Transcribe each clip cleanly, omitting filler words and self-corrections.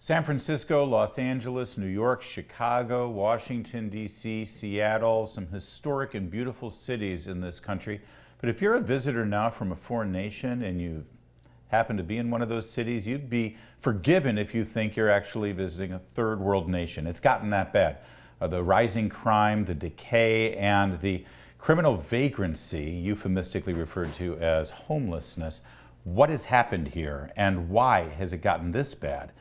San Francisco, Los Angeles, New York, Chicago, Washington, D.C., Seattle, some historic and beautiful cities in this country. But if you're a visitor now from a foreign nation and you happen to be in one of those cities, you'd be forgiven if you think you're actually visiting a third world nation. It's gotten that bad. The rising crime, the decay, and the criminal vagrancy, euphemistically referred to as homelessness. What has happened here and why has it gotten this bad?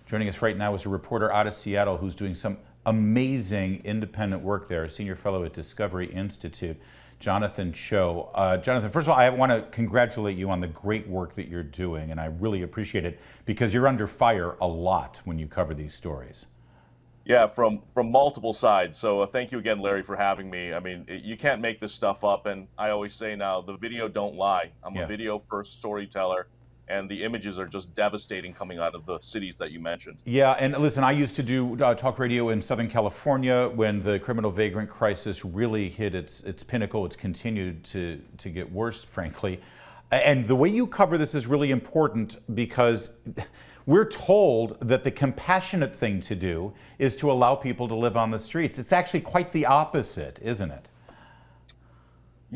Joining us right now is a reporter out of Seattle who's doing some amazing independent work there, a senior fellow at Discovery Institute, Jonathan Choe. Jonathan, first of all, I want to congratulate you on the great work that you're doing, and I really appreciate it because you're under fire a lot when you cover these stories. Yeah, from multiple sides. So thank you again, Larry, for having me. I mean, you can't make this stuff up, and I always say now, the video don't lie. I'm a video-first storyteller, and the images are just devastating coming out of the cities that you mentioned. Yeah, and listen, I used to do talk radio in Southern California when the criminal vagrant crisis really hit its pinnacle. It's continued to get worse, frankly. And the way you cover this is really important because we're told that the compassionate thing to do is to allow people to live on the streets. It's actually quite the opposite, isn't it?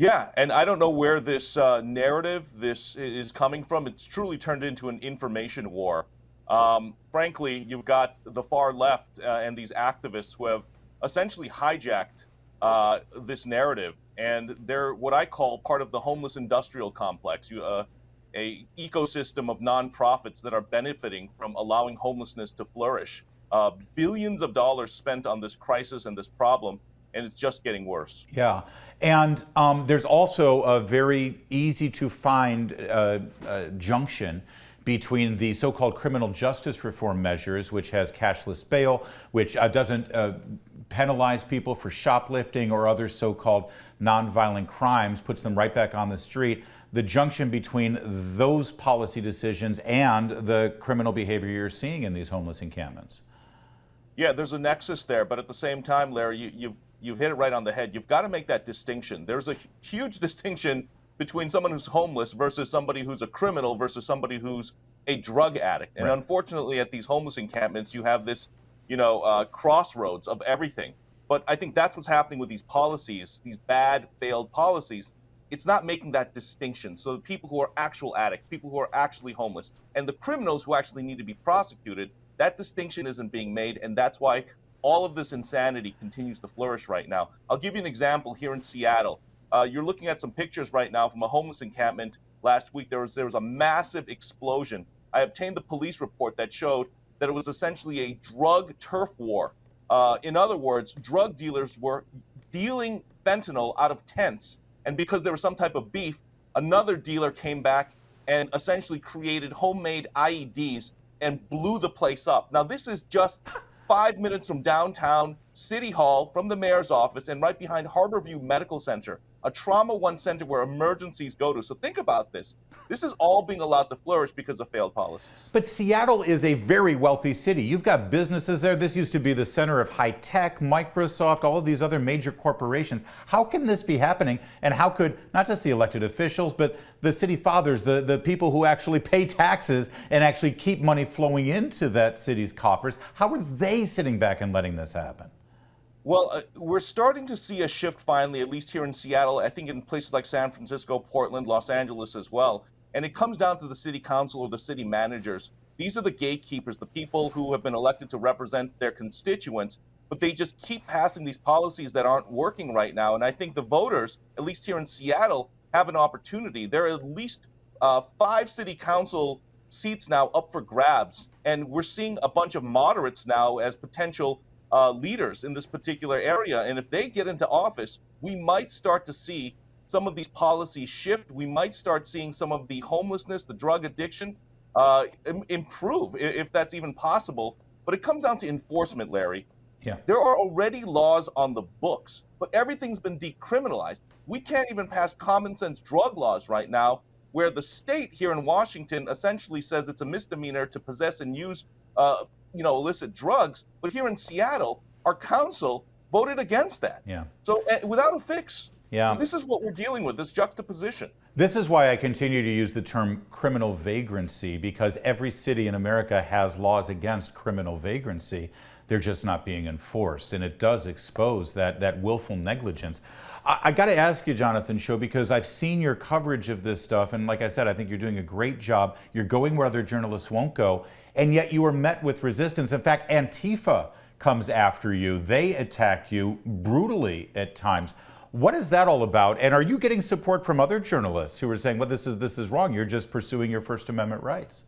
Yeah, and I don't know where this narrative this is coming from. It's truly turned into an information war. Frankly, you've got the far left and these activists who have essentially hijacked this narrative, and they're what I call part of the homeless industrial complex, a ecosystem of nonprofits that are benefiting from allowing homelessness to flourish. Billions of dollars spent on this crisis and this problem, and it's just getting worse. Yeah, and there's also a very easy to find junction between the so-called criminal justice reform measures, which has cashless bail, which doesn't penalize people for shoplifting or other so-called nonviolent crimes, puts them right back on the street. The junction between those policy decisions and the criminal behavior you're seeing in these homeless encampments. Yeah, there's a nexus there, but at the same time, Larry, you've hit it right on the head. You've got to make that distinction. There's a huge distinction between someone who's homeless versus somebody who's a criminal versus somebody who's a drug addict. And unfortunately, at these homeless encampments, you have this, crossroads of everything. But I think that's what's happening with these policies, these bad, failed policies. It's not making that distinction. So the people who are actual addicts, people who are actually homeless, and the criminals who actually need to be prosecuted, that distinction isn't being made, and that's why all of this insanity continues to flourish right now. I'll give you an example here in Seattle. You're looking at some pictures right now from a homeless encampment last week. There was a massive explosion. I obtained the police report that showed that it was essentially a drug turf war. In other words, drug dealers were dealing fentanyl out of tents, and because there was some type of beef, another dealer came back and essentially created homemade IEDs and blew the place up. Now, this is just 5 minutes from downtown City Hall, from the mayor's office, and right behind Harborview Medical Center, a trauma one center where emergencies go to. So think about this. This is all being allowed to flourish because of failed policies. But Seattle is a very wealthy city. You've got businesses there. This used to be the center of high tech, Microsoft, all of these other major corporations. How can this be happening? And how could not just the elected officials, but the city fathers, the people who actually pay taxes and actually keep money flowing into that city's coffers, how are they sitting back and letting this happen? Well, we're starting to see a shift finally, at least here in Seattle. I think in places like San Francisco, Portland, Los Angeles as well. And it comes down to the city council or the city managers. These are the gatekeepers, the people who have been elected to represent their constituents, but they just keep passing these policies that aren't working right now. And I think the voters, at least here in Seattle, have an opportunity. There are at least 5 city council seats now up for grabs. And we're seeing a bunch of moderates now as potential leaders in this particular area. And if they get into office, we might start to see some of these policies shift. We might start seeing some of the homelessness, the drug addiction improve, if that's even possible. But it comes down to enforcement, Larry. Yeah. There are already laws on the books, but everything's been decriminalized. We can't even pass common sense drug laws right now, where the state here in Washington essentially says it's a misdemeanor to possess and use illicit drugs. But here in Seattle, our council voted against that. Yeah. So without a fix. Yeah. So this is what we're dealing with, this juxtaposition. This is why I continue to use the term criminal vagrancy, because every city in America has laws against criminal vagrancy. They're just not being enforced, and it does expose that willful negligence. I got to ask you, Jonathan Choe, because I've seen your coverage of this stuff, and like I said, I think you're doing a great job. You're going where other journalists won't go, and yet you are met with resistance. In fact, Antifa comes after you. They attack you brutally at times. What is that all about? And are you getting support from other journalists who are saying, well, this is wrong, you're just pursuing your First Amendment rights?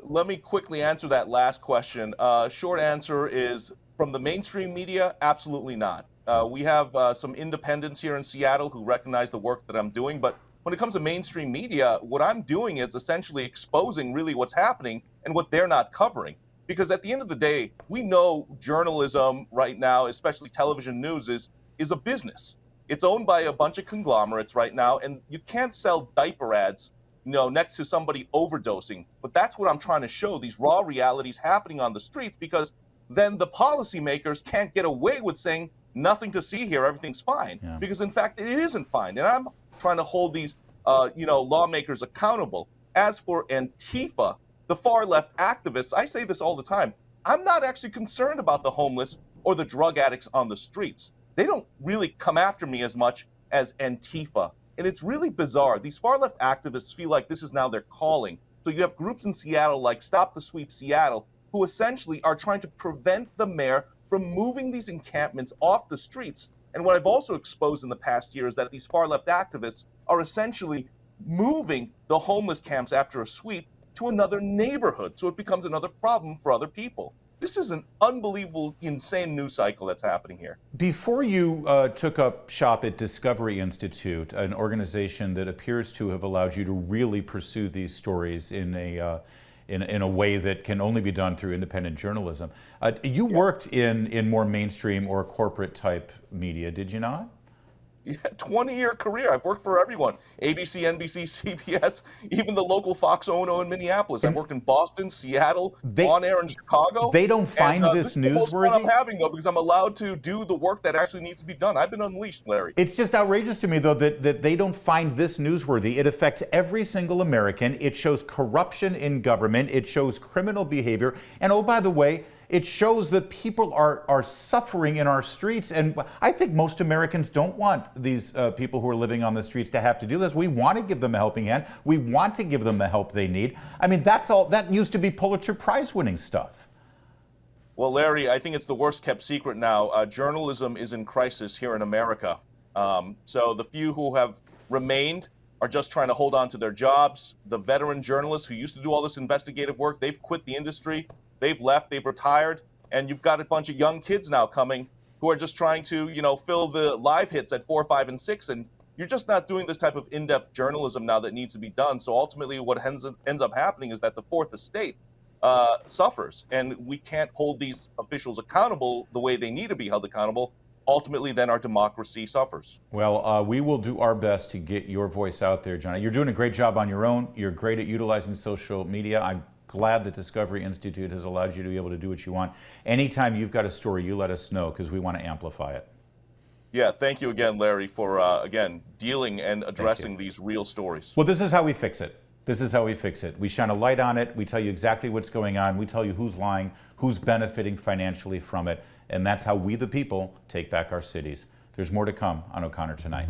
Let me quickly answer that last question. Short answer is, from the mainstream media, absolutely not. We have some independents here in Seattle who recognize the work that I'm doing, but when it comes to mainstream media, what I'm doing is essentially exposing really what's happening and what they're not covering. Because at the end of the day, we know journalism right now, especially television news, is a business. It's owned by a bunch of conglomerates right now, and you can't sell diaper ads, next to somebody overdosing. But that's what I'm trying to show, these raw realities happening on the streets, because then the policymakers can't get away with saying nothing to see here, everything's fine. Yeah. Because in fact, it isn't fine. And I'm trying to hold these, lawmakers accountable. As for Antifa, the far left activists, I say this all the time, I'm not actually concerned about the homeless or the drug addicts on the streets. They don't really come after me as much as Antifa. And it's really bizarre. These far left activists feel like this is now their calling. So you have groups in Seattle like Stop the Sweep Seattle, who essentially are trying to prevent the mayor from moving these encampments off the streets. And what I've also exposed in the past year is that these far left activists are essentially moving the homeless camps after a sweep to another neighborhood. So it becomes another problem for other people. This is an unbelievable, insane news cycle that's happening here. Before you took up shop at Discovery Institute, an organization that appears to have allowed you to really pursue these stories in a way that can only be done through independent journalism, you worked in more mainstream or corporate type media, did you not? Yeah, 20-year career. I've worked for everyone. ABC, NBC, CBS, even the local Fox O&O in Minneapolis. I've worked in Boston, Seattle, on air in Chicago. They don't find this newsworthy? This is the most fun I'm having, though, because I'm allowed to do the work that actually needs to be done. I've been unleashed, Larry. It's just outrageous to me, though, that they don't find this newsworthy. It affects every single American. It shows corruption in government. It shows criminal behavior. And oh, by the way, it shows that people are suffering in our streets. And I think most Americans don't want these people who are living on the streets to have to do this. We want to give them a helping hand. We want to give them the help they need. I mean, that used to be Pulitzer Prize winning stuff. Well, Larry, I think it's the worst kept secret now. Journalism is in crisis here in America. So the few who have remained are just trying to hold on to their jobs. The veteran journalists who used to do all this investigative work, they've quit the industry. They've left, they've retired, and you've got a bunch of young kids now coming who are just trying to, fill the live hits at 4, 5, and 6, and you're just not doing this type of in-depth journalism now that needs to be done. So ultimately what ends up happening is that the Fourth Estate suffers, and we can't hold these officials accountable the way they need to be held accountable. Ultimately, then our democracy suffers. Well, we will do our best to get your voice out there, John. You're doing a great job on your own. You're great at utilizing social media. I'm glad that Discovery Institute has allowed you to be able to do what you want. Anytime you've got a story, you let us know, because we want to amplify it. Yeah, thank you again, Larry, for, again, dealing and addressing these real stories. Well, this is how we fix it. This is how we fix it. We shine a light on it. We tell you exactly what's going on. We tell you who's lying, who's benefiting financially from it. And that's how we, the people, take back our cities. There's more to come on O'Connor Tonight.